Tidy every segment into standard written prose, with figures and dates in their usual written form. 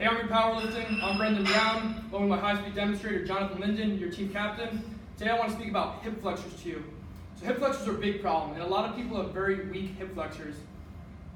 Hey Army Powerlifting, I'm Brendan Brown, along with my high-speed demonstrator Jonathan Linden, your team captain. Today I want to speak about hip flexors to you. So hip flexors are a big problem, and a lot of people have very weak hip flexors.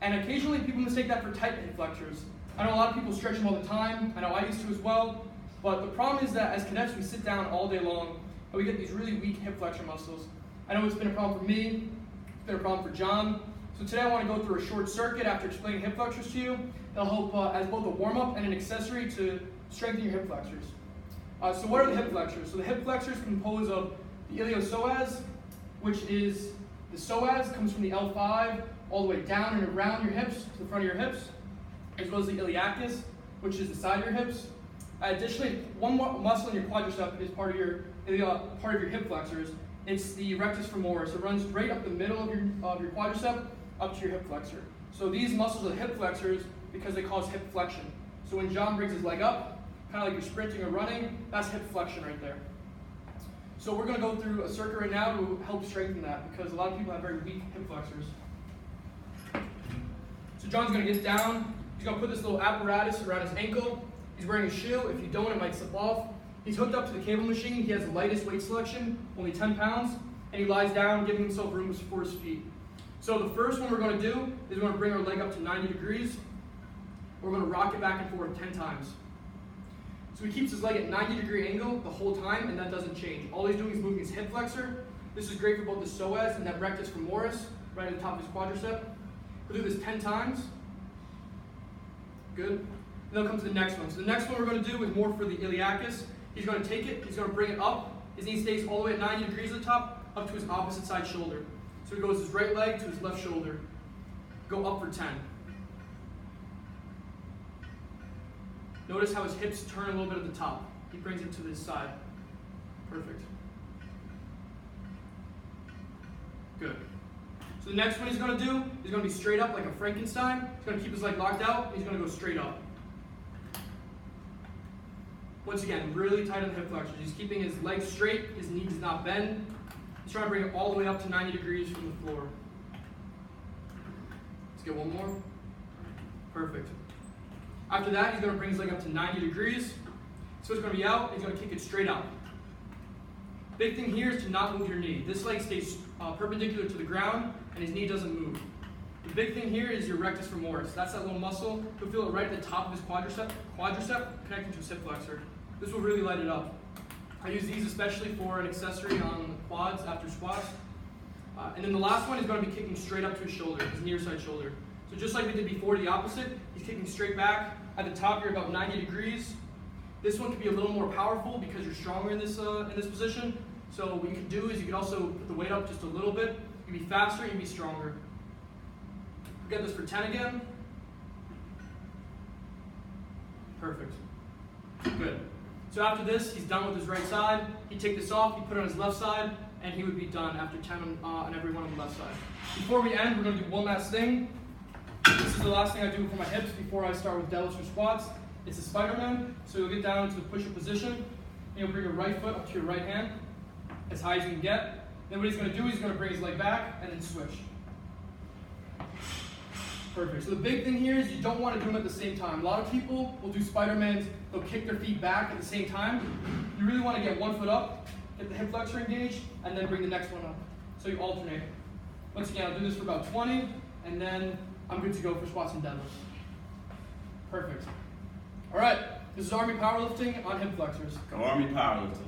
And occasionally people mistake that for tight hip flexors. I know a lot of people stretch them all the time, I know I used to as well, but the problem is that as cadets we sit down all day long, and we get these really weak hip flexor muscles. I know it's been a problem for me, it's been a problem for John. So today I want to go through a short circuit after explaining hip flexors to you. It'll help as both a warm-up and an accessory to strengthen your hip flexors. So what are the hip flexors? So the hip flexors compose of the iliopsoas, which is the psoas comes from the L5 all the way down and around your hips to the front of your hips, as well as the iliacus, which is the side of your hips. Additionally, one more muscle in your quadricep is part of your hip flexors. It's the rectus femoris. It runs right up the middle of your quadricep up to your hip flexor. So these muscles are the hip flexors because they cause hip flexion. So when John brings his leg up, kind of like you're sprinting or running, that's hip flexion right there. So we're going to go through a circuit right now to help strengthen that because a lot of people have very weak hip flexors. So John's going to get down. He's going to put this little apparatus around his ankle. He's wearing a shoe. If you don't, it might slip off. He's hooked up to the cable machine. He has the lightest weight selection, only 10 pounds, and he lies down, giving himself room for his feet. So the first one we're going to do is we're going to bring our leg up to 90 degrees. We're going to rock it back and forth 10 times. So he keeps his leg at 90-degree angle the whole time, and that doesn't change. All he's doing is moving his hip flexor. This is great for both the psoas and that rectus femoris, right at the top of his quadricep. We'll do this 10 times. Good. And then we'll come to the next one. So the next one we're going to do is more for the iliacus. He's going to take it, he's going to bring it up. His knee stays all the way at 90 degrees at the top, up to his opposite side shoulder. So he goes his right leg to his left shoulder. Go up for 10. Notice how his hips turn a little bit at the top. He brings it to this side. Perfect. Good. So the next one he's going to do is going to be straight up like a Frankenstein. He's going to keep his leg locked out. He's going to go straight up. Once again, really tight on the hip flexors. He's keeping his legs straight. His knee does not bend. He's trying to bring it all the way up to 90 degrees from the floor. Let's get one more. Perfect. After that, he's going to bring his leg up to 90 degrees. So it's going to be out. He's going to kick it straight up. Big thing here is to not move your knee. This leg stays perpendicular to the ground, and his knee doesn't move. The big thing here is your rectus femoris. That's that little muscle. You'll feel it right at the top of his quadricep connecting to his hip flexor. This will really light it up. I use these especially for an accessory on quads after squats. And then the last one is going to be kicking straight up to his shoulder, his near side shoulder. So just like we did before, the opposite, he's kicking straight back. At the top, you're about 90 degrees. This one can be a little more powerful because you're stronger in this position. So what you can do is you can also put the weight up just a little bit. You can be faster, you can be stronger. We'll get this for 10 again. Perfect. Good. So after this, he's done with his right side. He'd take this off, he'd put it on his left side, and he would be done after 10 on every one on the left side. Before we end, we're going to do one last thing. This is the last thing I do for my hips before I start with deadlifts or squats. It's a Spider-Man. So you'll get down into the push-up position, and you'll bring your right foot up to your right hand, as high as you can get. Then what he's going to do is he's going to bring his leg back and then switch. Perfect. So the big thing here is you don't want to do them at the same time. A lot of people will do Spider-Mans, they'll kick their feet back at the same time. You really want to get one foot up, get the hip flexor engaged, and then bring the next one up. So you alternate. Once again, I'll do this for about 20, and then I'm good to go for squats and deadlifts. Perfect. All right, this is Army Powerlifting on hip flexors. Go Army Powerlifting.